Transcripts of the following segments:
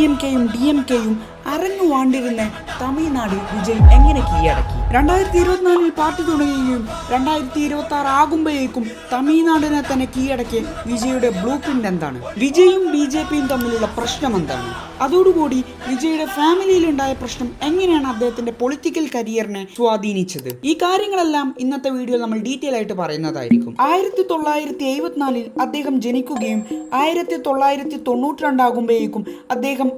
AIADMKയും DMKയും അരങ്ങുവാണ്ടിരുന്ന തമിഴ്നാട് വിജയ് എങ്ങനെ കീഴടക്കി? 2024 പാർട്ടി തുടങ്ങുകയും 2026 ആകുമ്പോഴേക്കും തമിഴ്നാടിനെ തന്നെ കീഴടക്കിയ വിജയുടെ ബ്ലൂ പ്രിന്റ് എന്താണ്? വിജയും BJPയും തമ്മിലുള്ള പ്രശ്നം എന്താണ്? അതോടുകൂടി വിജയുടെ ഫാമിലിയിലുണ്ടായ പ്രശ്നം എങ്ങനെയാണ് അദ്ദേഹത്തിന്റെ പൊളിറ്റിക്കൽ കരിയറിനെ സ്വാധീനിച്ചത്? ഈ കാര്യങ്ങളെല്ലാം ഇന്നത്തെ വീഡിയോ നമ്മൾ ഡീറ്റെയിൽ ആയിട്ട് പറയുന്നതായിരിക്കും. 1974 അദ്ദേഹം ജനിക്കുകയും 1992 ആകുമ്പോഴേക്കും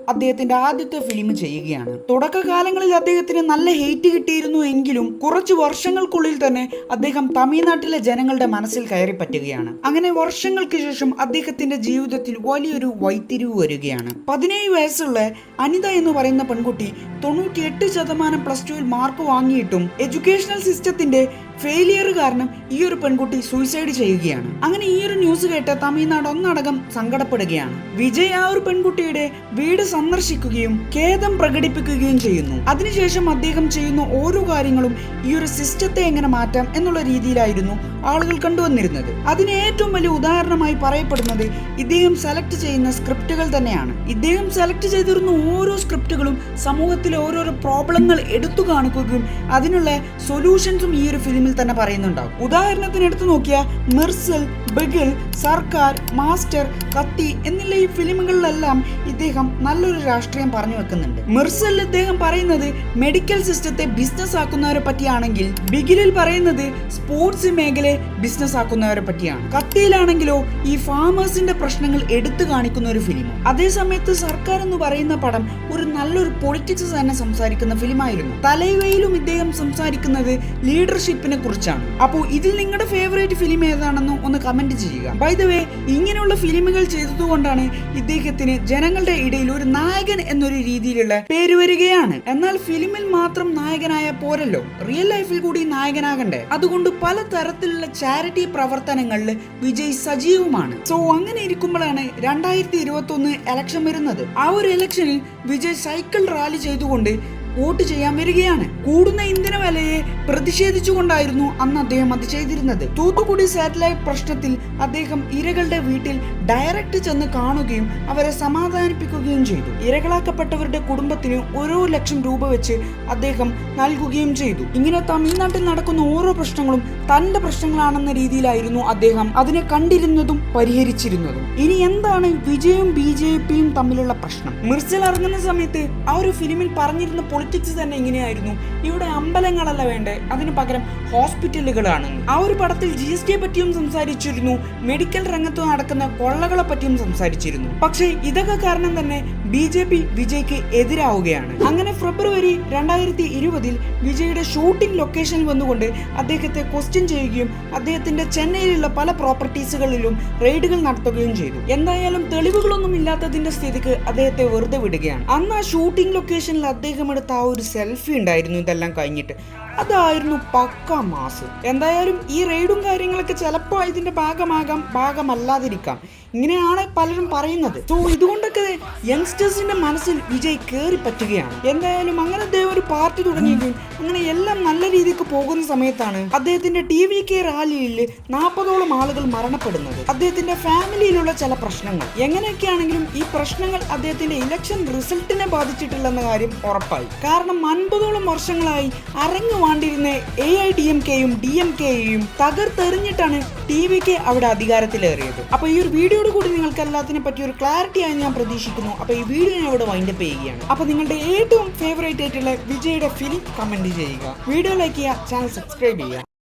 അദ്ദേഹത്തിന്റെ ആദ്യത്തെ ഫിലിം ചെയ്യുകയാണ്. തുടക്കകാലങ്ങളിൽ അദ്ദേഹത്തിന് നല്ല ഹെയ്റ്റ് കിട്ടിയിരുന്നു എങ്കിലും കുറച്ച് വർഷങ്ങൾക്കുള്ളിൽ തന്നെ അദ്ദേഹം തമിഴ്നാട്ടിലെ ജനങ്ങളുടെ മനസ്സിൽ കയറി പറ്റുകയാണ്. അങ്ങനെ വർഷങ്ങൾക്ക് ശേഷം അദ്ദേഹത്തിന്റെ ജീവിതത്തിൽ വലിയൊരു വഴിത്തിരിവ് വരികയാണ്. 17 വയസ്സുള്ള അനിത എന്ന് പറയുന്ന പെൺകുട്ടി 98% +2 മാർക്ക് വാങ്ങിയിട്ടും എഡ്യൂക്കേഷണൽ സിസ്റ്റത്തിന്റെ ഫെയിലിയർ കാരണം ഈ ഒരു പെൺകുട്ടി സൂയിസൈഡ് ചെയ്യുകയാണ്. അങ്ങനെ ഈ ഒരു ന്യൂസ് കേട്ട് തമിഴ്നാട് ഒന്നടങ്കം സങ്കടപ്പെടുകയാണ്. വിജയ് ആ ഒരു പെൺകുട്ടിയുടെ വീട് സന്ദർശിക്കുകയും ഖേദം പ്രകടിപ്പിക്കുകയും ചെയ്യുന്നു. അതിനുശേഷം അദ്ദേഹം ചെയ്യുന്ന ഓരോ കാര്യങ്ങളും ഈ ഒരു സിസ്റ്റത്തെ എങ്ങനെ മാറ്റാം എന്നുള്ള രീതിയിലായിരുന്നു ആളുകൾ കണ്ടുവന്നിരുന്നത്. അതിന് ഏറ്റവും വലിയ ഉദാഹരണമായി പറയപ്പെടുന്നത് ഇദ്ദേഹം സെലക്ട് ചെയ്യുന്ന സ്ക്രിപ്റ്റുകൾ തന്നെയാണ്. ഇദ്ദേഹം സെലക്ട് ചെയ്തിരുന്ന ഓരോ സ്ക്രിപ്റ്റുകളും സമൂഹത്തിലെ ഓരോരോ പ്രോബ്ലങ്ങൾ എടുത്തു കാണിക്കുകയും അതിനുള്ള സൊല്യൂഷൻസും ഈ ഒരു ഫിലിമിൽ തന്നെ പറയുന്നുണ്ടാവും. ഉദാഹരണത്തിന് എടുത്തു നോക്കിയാൽ മിർസൽ, ബിഗിൽ, സർക്കാർ, മാസ്റ്റർ, കത്തി എന്നുള്ള ഈ ഫിലിമുകളിലെല്ലാം ഇദ്ദേഹം നല്ലൊരു രാഷ്ട്രീയം പറഞ്ഞു വെക്കുന്നുണ്ട്. മിർസലിൽ ഇദ്ദേഹം പറയുന്നത് മെഡിക്കൽ സിസ്റ്റത്തെ ബിസിനസ് ആക്കുന്നവരെ പറ്റിയാണെങ്കിൽ ബിഗിലിൽ പറയുന്നത് സ്പോർട്സ് മേഖലയെ ബിസിനസ് ആക്കുന്നവരെ പറ്റിയാണ്. കത്തിയിലാണെങ്കിലോ ഈ ഫാമേഴ്സിന്റെ പ്രശ്നങ്ങൾ എടുത്തു കാണിക്കുന്ന ഒരു ഫിലിം. അതേസമയത്ത് സർക്കാർ എന്ന് പറയുന്ന പടം ഒരു നല്ലൊരു പൊളിറ്റിക്സ് തന്നെ സംസാരിക്കുന്ന ഫിലിമായിരുന്നു. തലൈവയിലും ഇദ്ദേഹം സംസാരിക്കുന്നത് ലീഡർഷിപ്പിനെ കുറിച്ചാണ്. അപ്പോൾ ഇതിൽ നിങ്ങളുടെ ഫേവറേറ്റ് ഫിലിം ഏതാണെന്ന് ഒന്ന് കമന്റ് ചെയ്യുക. ബൈ ദ വേ, ഇങ്ങനെയുള്ള ഫിലിമുകൾ ചെയ്തതുകൊണ്ടാണ് ഇദ്ദേഹത്തിന് ജനങ്ങളുടെ ഇടയിൽ ഒരു നായകൻ എന്നൊരു രീതിയിലുള്ള പേര് വരികയാണ്. എന്നാൽ ഫിലിമിൽ മാത്രം നായകനായ പോരല്ലോ, റിയൽ ലൈഫിൽ കൂടി നായകനാകണ്ടേ? അതുകൊണ്ട് പല തരത്തിലുള്ള ചാരിറ്റി പ്രവർത്തനങ്ങളിൽ വിജയ് സജീവമാണ്. സോ അങ്ങനെ ഇരിക്കുമ്പോഴാണ് 2021 ഇലക്ഷൻ വരുന്നത്. ആ ഒരു ഇലക്ഷനിൽ വിജയ് സൈക്കിൾ റാലി ചെയ്തുകൊണ്ട് വോട്ട് ചെയ്യാൻ വരികയാണ്. കൂടുന്ന ഇന്ധന വിലയെ പ്രതിഷേധിച്ചുകൊണ്ടായിരുന്നു അന്ന് അദ്ദേഹം അത് ചെയ്തിരുന്നത്. തൂത്തുക്കുടി സാറ്റലൈറ്റ് പ്രശ്നത്തിൽ അദ്ദേഹം ഇരകളുടെ വീട്ടിൽ ഡയറക്റ്റ് ചെന്ന് കാണുകയും അവരെ സമാധാനിപ്പിക്കുകയും ചെയ്തു. ഇരകളാക്കപ്പെട്ടവരുടെ കുടുംബത്തിന് 1 ലക്ഷം രൂപ വെച്ച് അദ്ദേഹം നൽകുകയും ചെയ്തു. ഇങ്ങനെ തമിഴ്നാട്ടിൽ നടക്കുന്ന ഓരോ പ്രശ്നങ്ങളും തന്റെ പ്രശ്നങ്ങളാണെന്ന രീതിയിലായിരുന്നു അദ്ദേഹം അതിനെ കണ്ടിരുന്നതും പരിഹരിച്ചിരുന്നതും. ഇനി എന്താണ് വിജയും BJPയും തമ്മിലുള്ള പ്രശ്നം? മിർസൽ ഇറങ്ങുന്ന സമയത്ത് ആ ഒരു ഫിലിമിൽ പറഞ്ഞിരുന്ന പൊളിറ്റിക്സ് തന്നെ ഇങ്ങനെയായിരുന്നു. ഇവിടെ അമ്പലങ്ങളല്ല വേണ്ടേ, അതിന് പകരം ഹോസ്പിറ്റലുകളാണ്. ആ ഒരു പടത്തിൽ GST പറ്റിയും സംസാരിച്ചിരുന്നു, മെഡിക്കൽ രംഗത്ത് നടക്കുന്ന കൊള്ളകളെ പറ്റിയും സംസാരിച്ചിരുന്നു. പക്ഷേ ഇതൊക്കെ കാരണം തന്നെ BJP വിജയ്ക്ക് എതിരാവുകയാണ്. അങ്ങനെ ഫെബ്രുവരി 2020 വിജയുടെ ഷൂട്ടിംഗ് ലൊക്കേഷനിൽ വന്നുകൊണ്ട് അദ്ദേഹത്തെ ക്വസ്റ്റ്യൻ ചെയ്യുകയും അദ്ദേഹത്തിന്റെ ചെന്നൈയിലുള്ള പല പ്രോപ്പർട്ടീസുകളിലും റെയ്ഡുകൾ നടത്തുകയും ചെയ്തു. എന്തായാലും തെളിവുകളൊന്നും ഇല്ലാത്തതിന്റെ സ്ഥിതിക്ക് അദ്ദേഹത്തെ വെറുതെ വിടുകയാണ്. അന്ന് ആ ഷൂട്ടിംഗ് ലൊക്കേഷനിൽ അദ്ദേഹം എടുത്ത ആ ഒരു സെൽഫി ഉണ്ടായിരുന്നു. ഇതെല്ലാം കഴിഞ്ഞിട്ട് അതായിരുന്നു പക്ക മാസ്. എന്തായാലും ഈ റെയ്ഡും കാര്യങ്ങളൊക്കെ ചിലപ്പോൾ ഇതിന്റെ ഭാഗമാകാം, ഭാഗമല്ലാതിരിക്കാം. ഇങ്ങനെയാണ് പലരും പറയുന്നത്. സോ ഇതുകൊണ്ടൊക്കെ യങ്സ്റ്റേഴ്സിന്റെ മനസ്സിൽ വിജയ് കയറി പറ്റുകയാണ്. എന്തായാലും അങ്ങനെ അദ്ദേഹം ഒരു പാർട്ടി തുടങ്ങിയെങ്കിലും അങ്ങനെ എല്ലാം നല്ല രീതിക്ക് പോകുന്ന സമയത്താണ് അദ്ദേഹത്തിന്റെ TVK റാലിയിൽ 40ഓളം ആളുകൾ മരണപ്പെടുന്നത്. അദ്ദേഹത്തിന്റെ ഫാമിലിയിലുള്ള ചില പ്രശ്നങ്ങൾ എങ്ങനെയൊക്കെയാണെങ്കിലും ഈ പ്രശ്നങ്ങൾ അദ്ദേഹത്തിന്റെ ഇലക്ഷൻ റിസൾട്ടിനെ ബാധിച്ചിട്ടില്ലെന്ന കാര്യം ഉറപ്പായി. കാരണം 50ഓളം വർഷങ്ങളായി അരങ്ങുവാണ്ടിരുന്ന AIADMKയും DMKയും തകർത്തെറിഞ്ഞിട്ടാണ് TVK അവിടെ അധികാരത്തിലേറിയത്. അപ്പൊ ഈ ഒരു വീഡിയോ കൂടി നിങ്ങൾക്ക് എല്ലാത്തിനെ പറ്റി ഒരു ക്ലാരിറ്റി ആയി ഞാൻ പ്രതീക്ഷിക്കുന്നു. അപ്പൊ ഈ വീഡിയോ ഞാൻ ഇവിടെ വൈൻഡപ്പ് ചെയ്യുകയാണ്. അപ്പൊ നിങ്ങളുടെ ഏറ്റവും ഫേവറേറ്റ് ആയിട്ടുള്ള വിജയുടെ ഫിലിം കമന്റ് ചെയ്യുക, വീഡിയോ ലൈക്ക് ചെയ്യുക, ചാനൽ സബ്സ്ക്രൈബ് ചെയ്യുക.